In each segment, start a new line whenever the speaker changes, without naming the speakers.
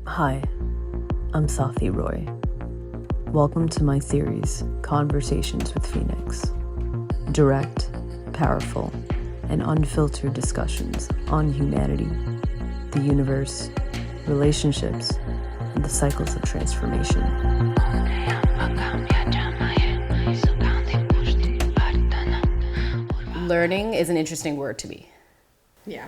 Hi, I'm Sathi Roy. Welcome to my series, Conversations with Phoenix. Direct, powerful, and unfiltered discussions on humanity, the universe, relationships, and the cycles of transformation.
Learning is an interesting word to me.
Yeah.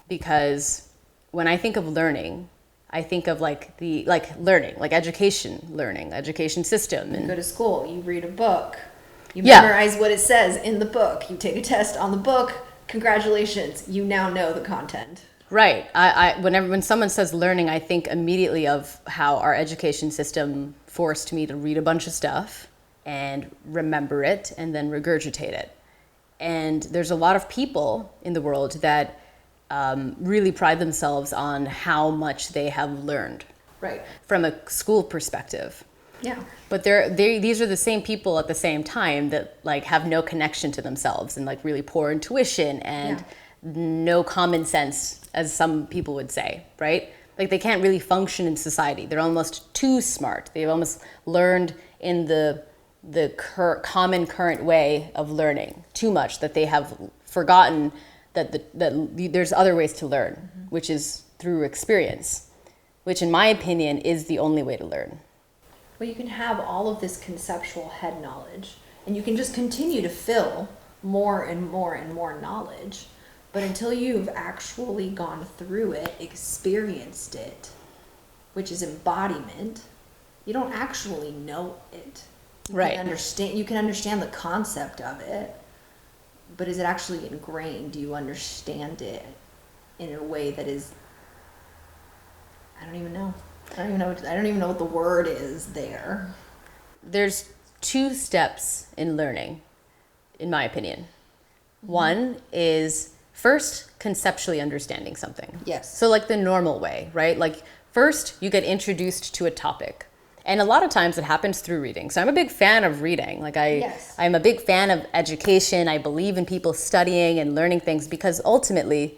Because when I think of learning, I think of learning, like education system.
You
And
go to school, you read a book, you
Yeah.
memorize what it says in the book, you take a test on the book, congratulations, you now know the content.
right, when someone says learning, I think immediately of how our education system forced me to read a bunch of stuff and remember it and then regurgitate it. And there's a lot of people in the world that really pride themselves on how much they have learned
Right.
from a school perspective.
Yeah.
But these are the same people at the same time that like have no connection to themselves and like really poor intuition and no common sense, as some people would say, right? Like they can't really function in society. They're almost too smart. They've almost learned in the common current way of learning too much that they have forgotten that there's other ways to learn, which is through experience, which in my opinion is the only way to learn.
Well, you can have all of this conceptual head knowledge, and you can just continue to fill more and more and more knowledge. But until you've actually gone through it, experienced it, which is embodiment, you don't actually know it.
Right.
You can understand the concept of it, but is it actually ingrained? Do you understand it in a way that is, I don't even know. I don't even know what the word is there.
There's two steps in learning, in my opinion. One is first conceptually understanding something.
Yes.
So like the normal way, right? Like first you get introduced to a topic. And a lot of times it happens through reading. So I'm a big fan of reading. I'm a big fan of education. I believe in people studying and learning things because ultimately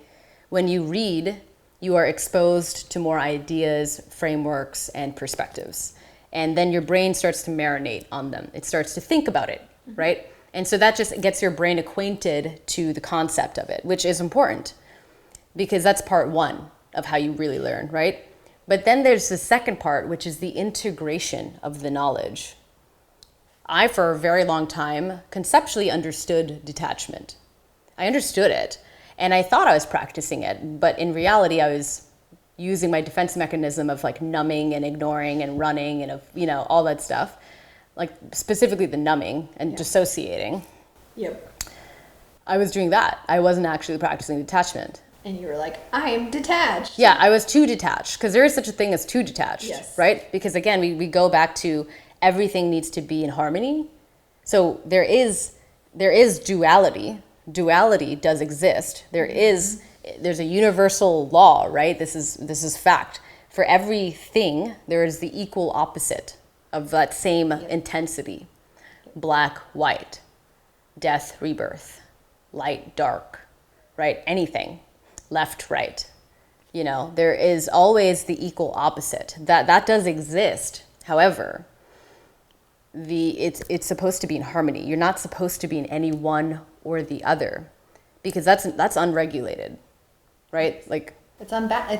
when you read, you are exposed to more ideas, frameworks, and perspectives. And then your brain starts to marinate on them. It starts to think about it, right? And so that just gets your brain acquainted to the concept of it, which is important because that's part one of how you really learn, right? But then there's the second part, which is the integration of the knowledge. I, for a very long time, conceptually understood detachment. I understood it, and I thought I was practicing it, but in reality, I was using my defense mechanism of like numbing and ignoring and running and all that stuff, like specifically the numbing and dissociating.
Yep.
I was doing that. I wasn't actually practicing detachment.
And you were like, I am detached.
Yeah, I was too detached because there is such a thing as too detached,
Yes.
right? Because again, we go back to everything needs to be in harmony. So there is duality. Duality does exist. There's a universal law, right? This is fact. For everything, there is the equal opposite of that same intensity. Black, white, death, rebirth, light, dark, right? Anything. Left, right. There is always the equal opposite. That does exist. However, it's supposed to be in harmony. You're not supposed to be in any one or the other, because that's unregulated, right? Like
It's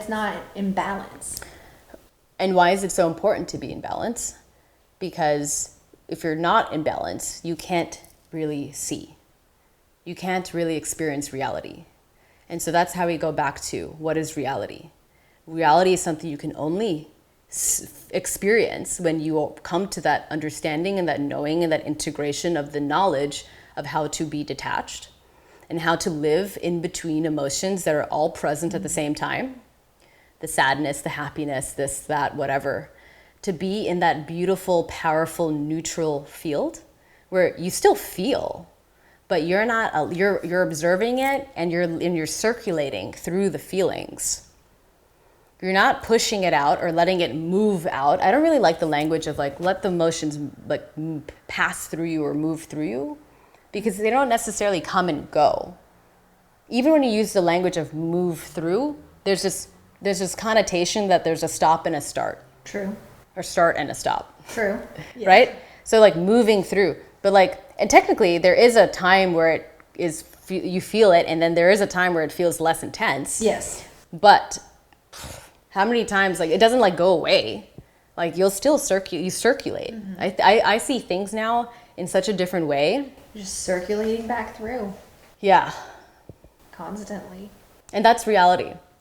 not in balance.
And why is it so important to be in balance? Because if you're not in balance, you can't really see. You can't really experience reality. And so that's how we go back to what is reality. Reality is something you can only experience when you come to that understanding and that knowing and that integration of the knowledge of how to be detached and how to live in between emotions that are all present at the same time. The sadness, the happiness, this, that, whatever. To be in that beautiful, powerful, neutral field where you still feel, but you're not, you're observing it and you're circulating through the feelings. You're not pushing it out or letting it move out. I don't really like the language of like, let the emotions like pass through you or move through you, because they don't necessarily come and go. Even when you use the language of move through, there's this there's this connotation that there's a stop and a start.
True.
Or start and a stop.
True. Yes.
Right? So like moving through, but like, and technically there is a time where it is, you feel it, and then there is a time where it feels less intense.
Yes.
But how many times, like, it doesn't like go away. Like you'll still circulate. Mm-hmm. I see things now in such a different way.
Just circulating back through.
Yeah.
Constantly.
And that's reality.